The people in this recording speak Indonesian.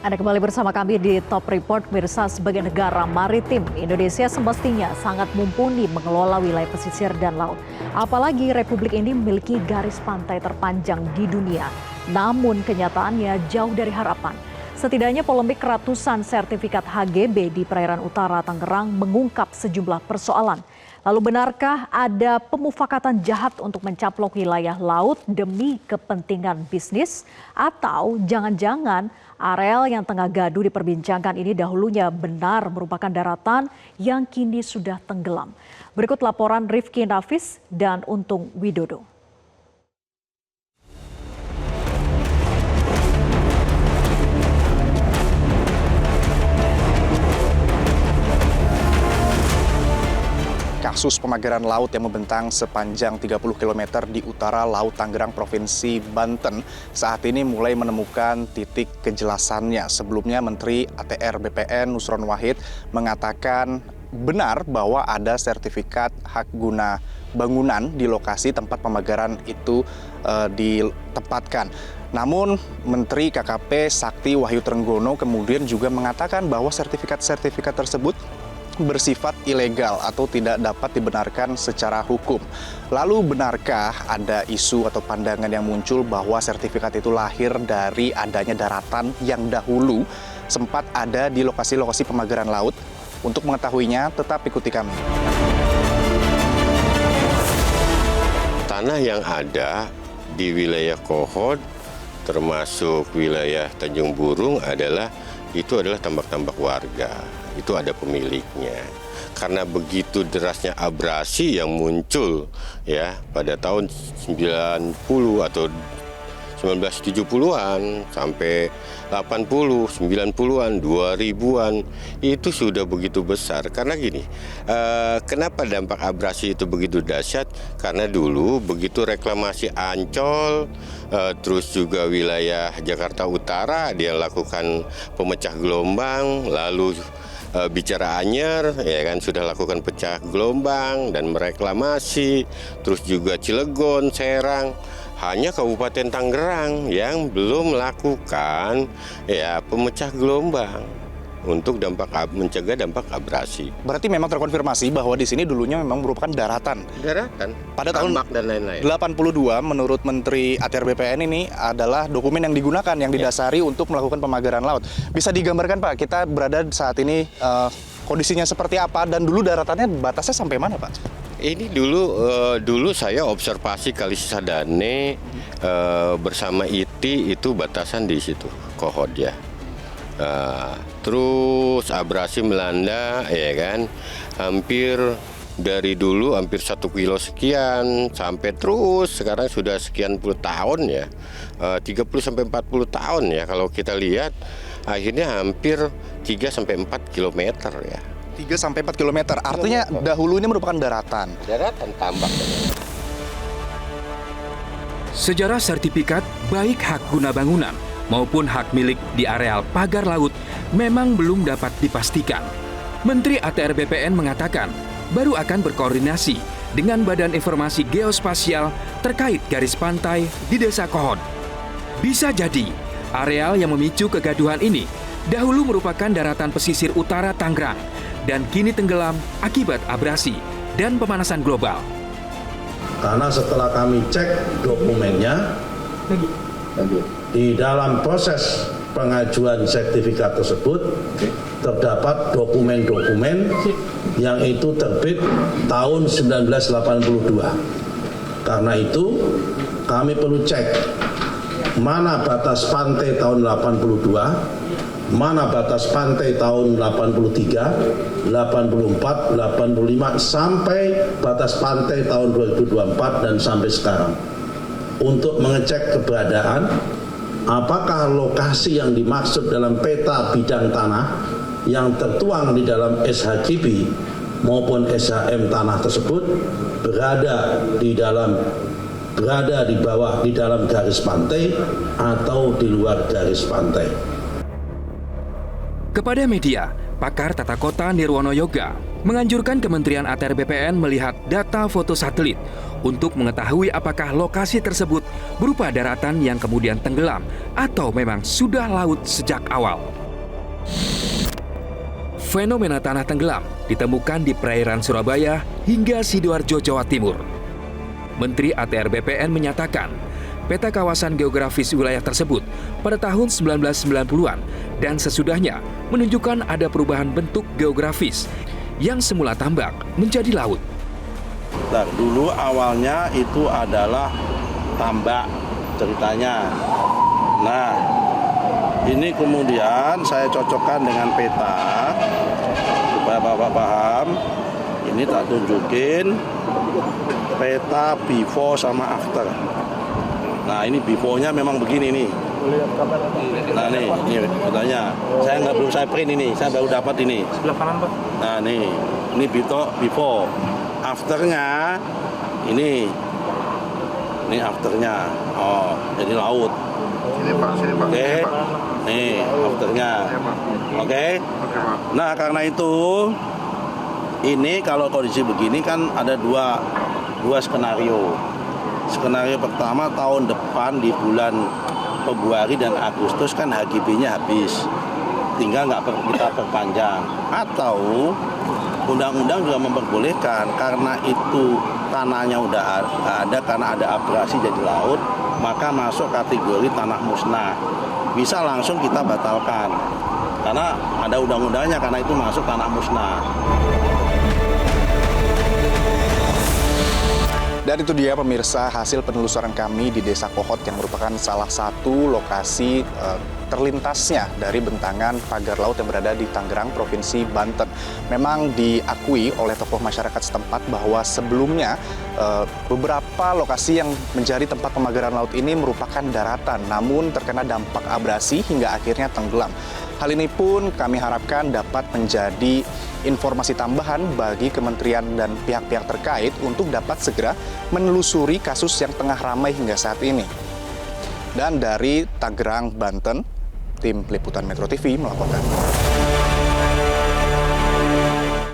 Anda kembali bersama kami di Top Report. Pemirsa, sebagai negara maritim, Indonesia semestinya sangat mumpuni mengelola wilayah pesisir dan laut. Apalagi Republik ini memiliki garis pantai terpanjang di dunia. Namun kenyataannya jauh dari harapan. Setidaknya polemik ratusan sertifikat HGB di perairan utara Tangerang mengungkap sejumlah persoalan. Lalu benarkah ada pemufakatan jahat untuk mencaplok wilayah laut demi kepentingan bisnis? Atau jangan-jangan areal yang tengah gaduh diperbincangkan ini dahulunya benar merupakan daratan yang kini sudah tenggelam? Berikut laporan Rifki Nafis dan Untung Widodo. Kasus pemageran laut yang membentang sepanjang 30 km di utara Laut Tangerang, Provinsi Banten saat ini mulai menemukan titik kejelasannya. Sebelumnya Menteri ATR BPN Nusron Wahid mengatakan benar bahwa ada sertifikat hak guna bangunan di lokasi tempat pemageran itu ditempatkan. Namun Menteri KKP Sakti Wahyu Trenggono kemudian juga mengatakan bahwa sertifikat-sertifikat tersebut bersifat ilegal atau tidak dapat dibenarkan secara hukum. Lalu benarkah ada isu atau pandangan yang muncul bahwa sertifikat itu lahir dari adanya daratan yang dahulu sempat ada di lokasi-lokasi pemageran laut? Untuk mengetahuinya, tetap ikuti kami. Tanah yang ada di wilayah Kohod, termasuk wilayah Tanjung Burung adalah tambak-tambak warga. Itu ada pemiliknya. Karena begitu derasnya abrasi yang muncul ya pada tahun 90 atau 1970-an sampai 80, 90-an, 2000-an itu sudah begitu besar. Karena gini, kenapa dampak abrasi itu begitu dahsyat? Karena dulu begitu reklamasi Ancol, terus juga wilayah Jakarta Utara dia lakukan pemecah gelombang, lalu bicara Anyer ya kan sudah lakukan pecah gelombang dan mereklamasi, terus juga Cilegon, Serang. Hanya Kabupaten Tangerang yang belum melakukan ya pemecah gelombang untuk mencegah dampak abrasi. Berarti memang terkonfirmasi bahwa di sini dulunya memang merupakan daratan. Pada tahun dan lain-lain. 82 menurut Menteri ATR BPN ini adalah dokumen yang digunakan yang didasari untuk melakukan pemageran laut. Bisa digambarkan Pak, kita berada saat ini kondisinya seperti apa dan dulu daratannya batasnya sampai mana Pak? Ini dulu saya observasi Kali Cisadane bersama ITI itu batasan di situ Kohod ya. Terus abrasi melanda ya kan, hampir dari dulu hampir 1 kilo sekian sampai terus sekarang sudah sekian puluh tahun ya, 30 sampai 40 tahun ya kalau kita lihat, akhirnya hampir 3 sampai 4 kilometer ya. 3 sampai 4 kilometer. Artinya dahulu ini merupakan daratan. Daratan tambak. Sejarah sertifikat baik hak guna bangunan maupun hak milik di areal pagar laut memang belum dapat dipastikan. Menteri ATR BPN mengatakan baru akan berkoordinasi dengan Badan Informasi Geospasial terkait garis pantai di Desa Kohod. Bisa jadi areal yang memicu kegaduhan ini dahulu merupakan daratan pesisir utara Tangerang dan kini tenggelam akibat abrasi dan pemanasan global. Karena setelah kami cek dokumennya, di dalam proses pengajuan sertifikat tersebut terdapat dokumen-dokumen yang itu terbit tahun 1982. Karena itu kami perlu cek mana batas pantai tahun 82, mana batas pantai tahun 83, 84, 85 sampai batas pantai tahun 2024 dan sampai sekarang. Untuk mengecek keberadaan apakah lokasi yang dimaksud dalam peta bidang tanah yang tertuang di dalam SHGB maupun SHM tanah tersebut berada di bawah di dalam garis pantai atau di luar garis pantai. Kepada media, pakar tata kota Nirwono Yoga menganjurkan Kementerian ATR BPN melihat data foto satelit untuk mengetahui apakah lokasi tersebut berupa daratan yang kemudian tenggelam atau memang sudah laut sejak awal. Fenomena tanah tenggelam ditemukan di perairan Surabaya hingga Sidoarjo, Jawa Timur. Menteri ATR BPN menyatakan, peta kawasan geografis wilayah tersebut pada tahun 1990-an dan sesudahnya menunjukkan ada perubahan bentuk geografis yang semula tambak menjadi laut. Nah, dulu awalnya itu adalah tambak ceritanya. Nah, ini kemudian saya cocokkan dengan peta supaya Bapak paham. Ini tak tunjukin peta before sama after. Nah, ini before-nya memang begini nih. Nah, ini petanya. Belum saya print ini, saya baru dapat ini. Sebelah kanan, Pak. Nah, ini before. Afternya ini afternya. Oh, jadi laut. Sini Pak, Oke. Nih afternya. Oke. Nah, karena itu ini kalau kondisi begini kan ada dua skenario. Skenario pertama tahun depan di bulan Februari dan Agustus kan HGB-nya habis. Tinggal kita perpanjang. Atau undang-undang juga memperbolehkan karena itu tanahnya udah ada karena ada abrasi jadi laut, maka masuk kategori tanah musnah. Bisa langsung kita batalkan karena ada undang-undangnya, karena itu masuk tanah musnah. Dan itu dia pemirsa hasil penelusuran kami di Desa Kohot yang merupakan salah satu lokasi terlintasnya dari bentangan pagar laut yang berada di Tangerang, Provinsi Banten. Memang diakui oleh tokoh masyarakat setempat bahwa sebelumnya beberapa lokasi yang menjadi tempat pemagaran laut ini merupakan daratan, namun terkena dampak abrasi hingga akhirnya tenggelam. Hal ini pun kami harapkan dapat menjadi informasi tambahan bagi kementerian dan pihak-pihak terkait untuk dapat segera menelusuri kasus yang tengah ramai hingga saat ini. Dan dari Tangerang, Banten, tim Liputan Metro TV melaporkan.